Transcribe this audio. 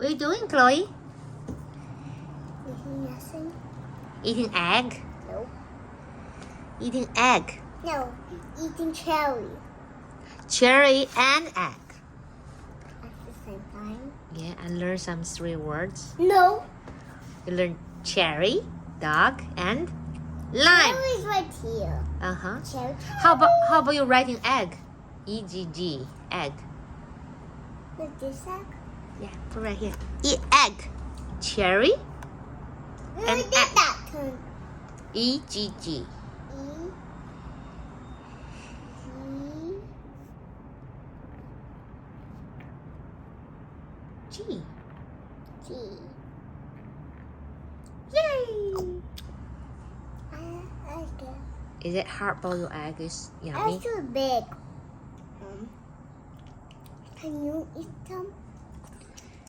What are you doing, Chloe? Eating nothing. Eating egg? No. Eating egg. No. Eating cherry. Cherry and egg. At the same time. Yeah, and learn some 3 words. No. You learn cherry, dog, and lime. Cherry is right here. Uh-huh. Cherry. How about you writing egg? E-G-G, egg. With this egg? Yeah, put right here. Egg. Cherry, We and did egg. that turn. E-G-G. G. G. G. Yay! I like it. Is it hard-boiled egg? Is yummy? It's too big. Can you eat some?